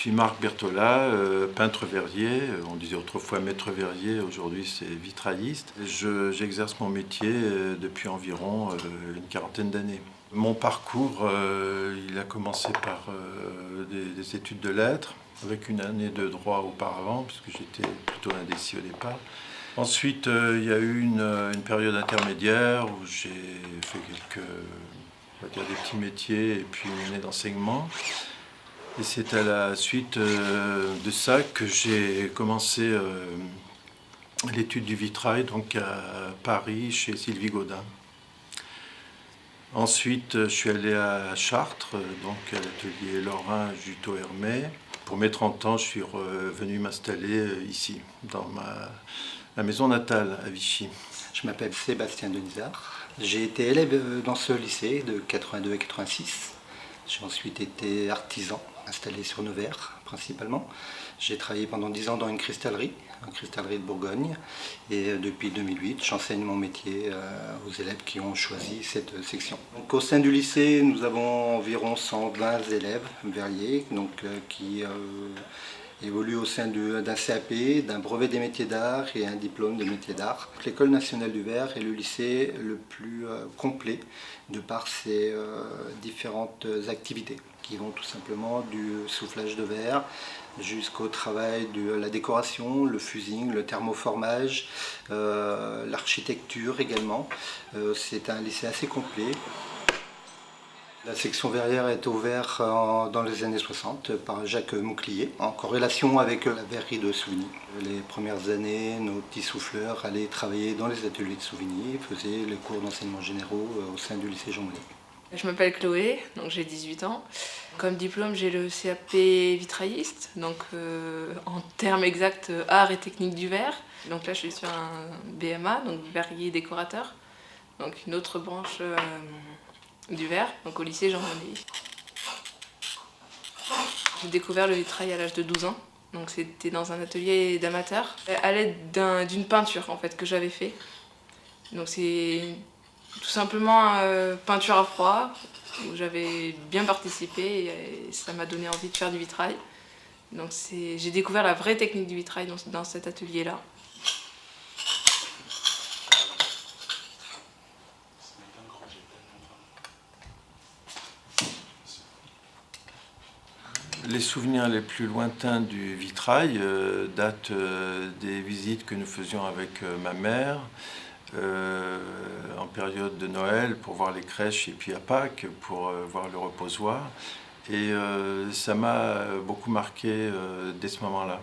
suis Marc Bertholat, peintre verrier. On disait autrefois maître verrier, aujourd'hui c'est vitrailliste. J'exerce mon métier depuis environ une quarantaine d'années. Mon parcours, il a commencé par des études de lettres, avec une année de droit auparavant, puisque j'étais plutôt indécis au départ. Ensuite, il y a eu une période intermédiaire où j'ai fait on va dire, des petits métiers et puis une année d'enseignement. Et c'est à la suite de ça que j'ai commencé l'étude du vitrail, donc à Paris, chez Sylvie Gaudin. Ensuite, je suis allé à Chartres, donc à l'atelier Lorrain Juteau Hermé. Pour mes 30 ans, je suis venu m'installer ici, dans la maison natale à Vichy. Je m'appelle Sébastien Denisard. J'ai été élève dans ce lycée de 82 à 86. J'ai ensuite été artisan, installé sur Nevers principalement. J'ai travaillé pendant 10 ans dans une cristallerie de Bourgogne. Et depuis 2008, j'enseigne mon métier aux élèves qui ont choisi cette section. Donc, au sein du lycée, nous avons environ 120 élèves verriers qui évoluent au sein d'un CAP, d'un brevet des métiers d'art et un diplôme des métiers d'art. L'École nationale du verre est le lycée le plus complet de par ses différentes activités qui vont tout simplement du soufflage de verre jusqu'au travail de la décoration, le fusing, le thermoformage, l'architecture également. C'est un lycée assez complet. La section verrière est ouverte dans les années 60 par Jacques Mouclier, en corrélation avec la verrerie de Souvigny. Les premières années, nos petits souffleurs allaient travailler dans les ateliers de Souvigny, faisaient les cours d'enseignement généraux au sein du lycée Jean Monnet. Je m'appelle Chloé, donc j'ai 18 ans. Comme diplôme, j'ai le CAP vitrailliste, donc en termes exacts, art et technique du verre. Donc là, je suis sur un BMA, donc verrier décorateur, donc une autre branche du verre, donc au lycée Jean Monnet. J'ai découvert le vitrail à l'âge de 12 ans, donc c'était dans un atelier d'amateur, à l'aide d'une peinture en fait que j'avais fait. Donc c'est tout simplement peinture à froid, où j'avais bien participé et ça m'a donné envie de faire du vitrail. Donc j'ai découvert la vraie technique du vitrail dans cet atelier-là. Les souvenirs les plus lointains du vitrail datent des visites que nous faisions avec ma mère en période de Noël pour voir les crèches et puis à Pâques pour voir le reposoir. Et ça m'a beaucoup marqué dès ce moment-là.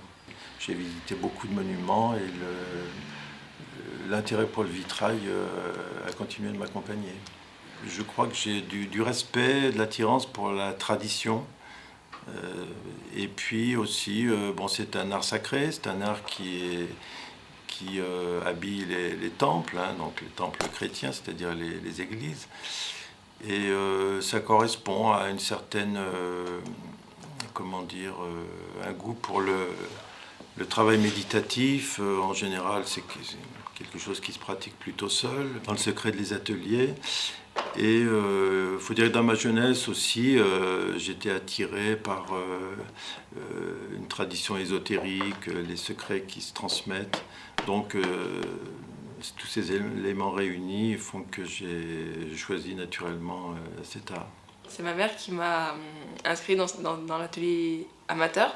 J'ai visité beaucoup de monuments et l'intérêt pour le vitrail a continué de m'accompagner. Je crois que j'ai du respect, de l'attirance pour la tradition. Et puis aussi, c'est un art sacré, c'est un art qui habille les temples, hein, donc les temples chrétiens, c'est-à-dire les églises. Et ça correspond à une certaine, un goût pour le travail méditatif. En général, c'est quelque chose qui se pratique plutôt seul, dans le secret des ateliers. Et il faut dire que dans ma jeunesse aussi, j'étais attiré par une tradition ésotérique, les secrets qui se transmettent. Donc tous ces éléments réunis font que j'ai choisi naturellement cet art. C'est ma mère qui m'a inscrit dans l'atelier amateur.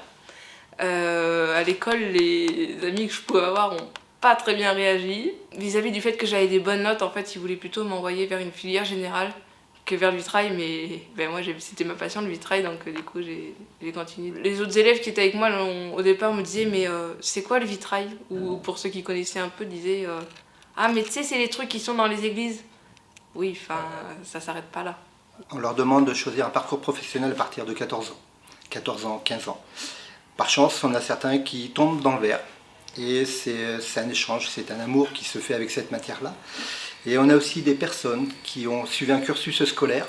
À l'école, les amis que je pouvais avoir ont pas très bien réagi. Vis-à-vis du fait que j'avais des bonnes notes, en fait, ils voulaient plutôt m'envoyer vers une filière générale que vers le vitrail, mais moi, c'était ma passion, le vitrail, donc du coup, j'ai continué. Les autres élèves qui étaient avec moi, au départ, me disaient « mais c'est quoi le vitrail ?» Ou pour ceux qui connaissaient un peu, disaient « ah, mais tu sais, c'est les trucs qui sont dans les églises. » Oui, enfin, ça s'arrête pas là. On leur demande de choisir un parcours professionnel à partir de 14 ans. 14 ans, 15 ans. Par chance, on a certains qui tombent dans le verre. Et c'est un échange, c'est un amour qui se fait avec cette matière-là. Et on a aussi des personnes qui ont suivi un cursus scolaire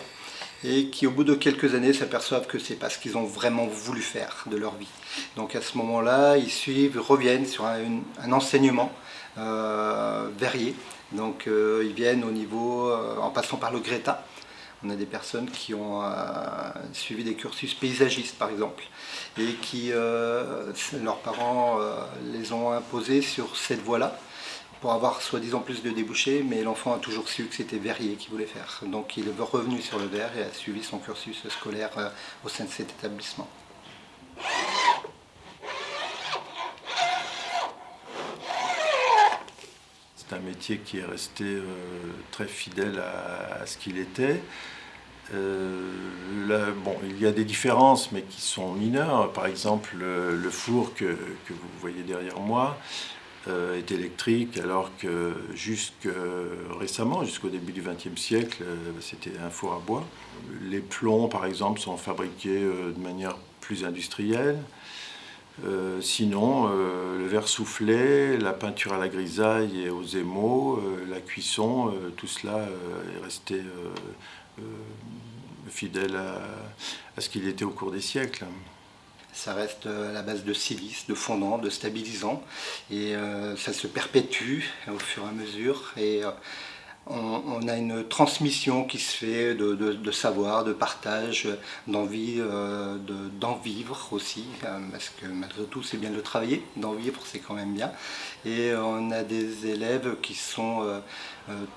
et qui, au bout de quelques années, s'aperçoivent que c'est pas ce qu'ils ont vraiment voulu faire de leur vie. Donc à ce moment-là, ils reviennent sur un enseignement verrier. Donc ils viennent au niveau, en passant par le Greta, On a des personnes qui ont suivi des cursus paysagistes par exemple et qui, leurs parents les ont imposés sur cette voie-là pour avoir soi-disant plus de débouchés, mais l'enfant a toujours su que c'était verrier qu'il voulait faire. Donc il est revenu sur le verre et a suivi son cursus scolaire au sein de cet établissement. C'est un métier qui est resté très fidèle à ce qu'il était. Bon, il y a des différences, mais qui sont mineures. Par exemple, le four que vous voyez derrière moi est électrique, alors que récemment, jusqu'au début du XXe siècle, c'était un four à bois. Les plombs, par exemple, sont fabriqués de manière plus industrielle. Sinon, le verre soufflé, la peinture à la grisaille et aux émaux, la cuisson, tout cela est resté fidèle à ce qu'il était au cours des siècles. Ça reste à la base de silice, de fondant, de stabilisant, et ça se perpétue au fur et à mesure. Et on a une transmission qui se fait de savoir, de partage, d'envie, d'en vivre aussi, parce que malgré tout c'est bien de travailler, d'en vivre c'est quand même bien. Et on a des élèves qui sont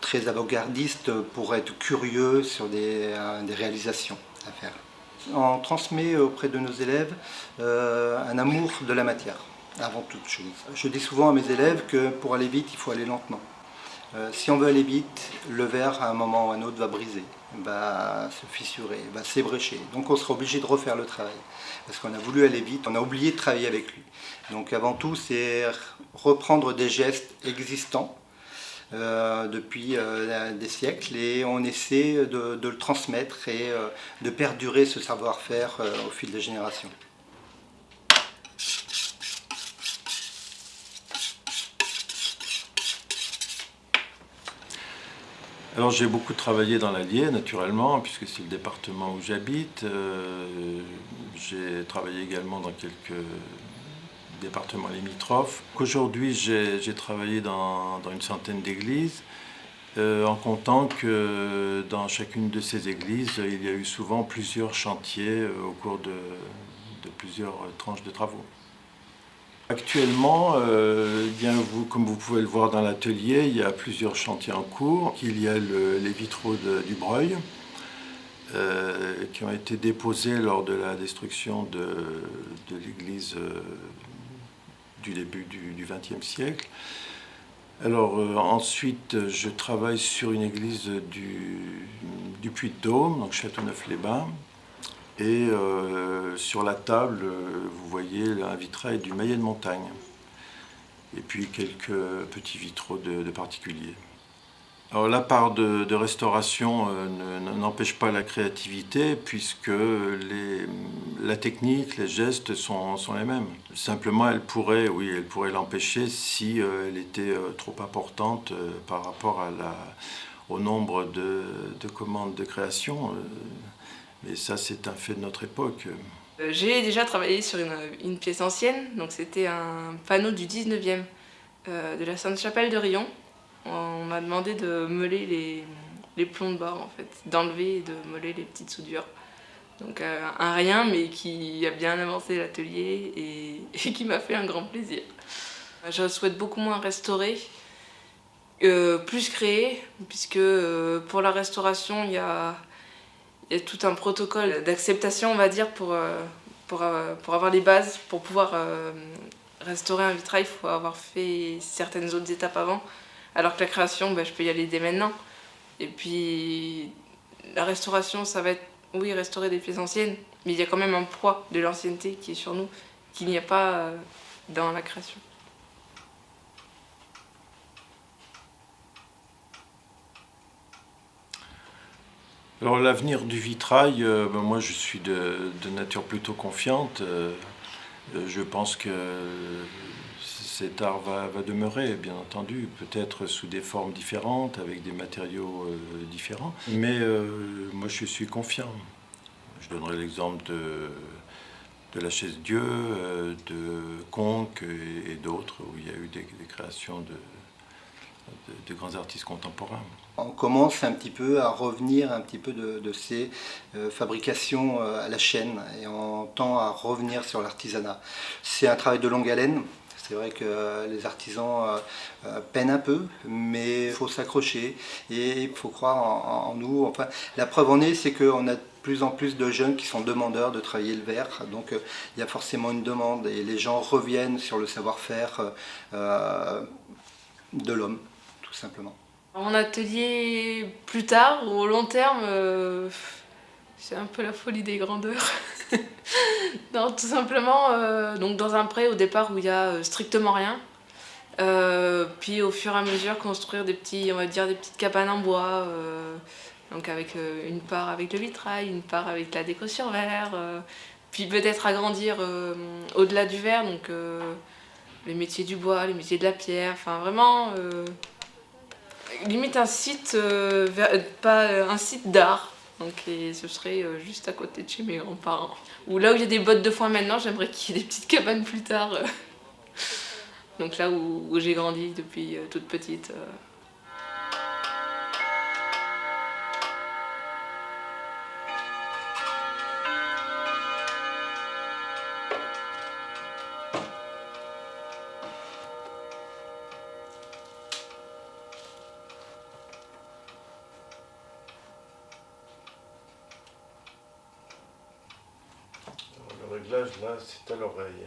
très avant-gardistes pour être curieux sur des réalisations à faire. On transmet auprès de nos élèves un amour de la matière, avant toute chose. Je dis souvent à mes élèves que pour aller vite, il faut aller lentement. Si on veut aller vite, le verre à un moment ou à un autre va briser, va se fissurer, va s'ébrécher. Donc on sera obligé de refaire le travail. Parce qu'on a voulu aller vite, on a oublié de travailler avec lui. Donc avant tout, c'est reprendre des gestes existants depuis des siècles et on essaie de le transmettre et de perdurer ce savoir-faire au fil des générations. Alors j'ai beaucoup travaillé dans l'Allier, naturellement, puisque c'est le département où j'habite. J'ai travaillé également dans quelques départements limitrophes. Aujourd'hui, j'ai travaillé dans une centaine d'églises, en comptant que dans chacune de ces églises, il y a eu souvent plusieurs chantiers au cours de plusieurs tranches de travaux. Actuellement, bien comme vous pouvez le voir dans l'atelier, il y a plusieurs chantiers en cours. Il y a les vitraux du Breuil qui ont été déposés lors de la destruction de l'église du début du XXe siècle. Alors ensuite, je travaille sur une église du Puy-de-Dôme, donc Châteauneuf-les-Bains. Et sur la table, vous voyez un vitrail du Maillet de Montagne. Et puis quelques petits vitraux de particuliers. Alors la part de restauration n'empêche pas la créativité, puisque la technique, les gestes sont les mêmes. Simplement, elle pourrait l'empêcher si elle était trop importante par rapport au nombre de commandes de création. Mais ça, c'est un fait de notre époque. J'ai déjà travaillé sur une pièce ancienne, donc c'était un panneau du 19e de la Sainte-Chapelle de Riom. On m'a demandé de meuler les plombs de bord, en fait, d'enlever et de meuler les petites soudures. Donc un rien, mais qui a bien avancé l'atelier et qui m'a fait un grand plaisir. Je souhaite beaucoup moins restaurer, plus créer, puisque pour la restauration, il y a tout un protocole d'acceptation, on va dire, pour avoir les bases. Pour pouvoir restaurer un vitrail, il faut avoir fait certaines autres étapes avant. Alors que la création, je peux y aller dès maintenant. Et puis, la restauration, ça va être, oui, restaurer des pièces anciennes, mais il y a quand même un poids de l'ancienneté qui est sur nous, qu'il n'y a pas dans la création. Alors l'avenir du vitrail, moi je suis de nature plutôt confiante. Je pense que cet art va demeurer, bien entendu, peut-être sous des formes différentes, avec des matériaux différents. Mais moi je suis confiant. Je donnerai l'exemple de la Chaise-Dieu, de Conques et d'autres, où il y a eu des créations de grands artistes contemporains. On commence un petit peu à revenir un petit peu de ces fabrications à la chaîne et on tend à revenir sur l'artisanat. C'est un travail de longue haleine. C'est vrai que les artisans peinent un peu, mais il faut s'accrocher et il faut croire en nous. Enfin, la preuve en est, c'est qu'on a de plus en plus de jeunes qui sont demandeurs de travailler le verre. Donc il y a forcément une demande et les gens reviennent sur le savoir-faire de l'homme, tout simplement. Mon atelier plus tard, au long terme, c'est un peu la folie des grandeurs. Non, tout simplement, donc dans un pré au départ où il y a strictement rien. Puis au fur et à mesure construire des petits, on va dire des petites cabanes en bois. Donc avec une part avec le vitrail, une part avec la déco sur verre. Puis peut-être agrandir au-delà du verre, donc les métiers du bois, les métiers de la pierre. Enfin vraiment, limite un site, pas un site d'art. Donc, et ce serait juste à côté de chez mes grands-parents. Ou là où il y a des bottes de foin maintenant, j'aimerais qu'il y ait des petites cabanes plus tard. Donc là où j'ai grandi depuis toute petite. Le réglage là, c'est à l'oreille.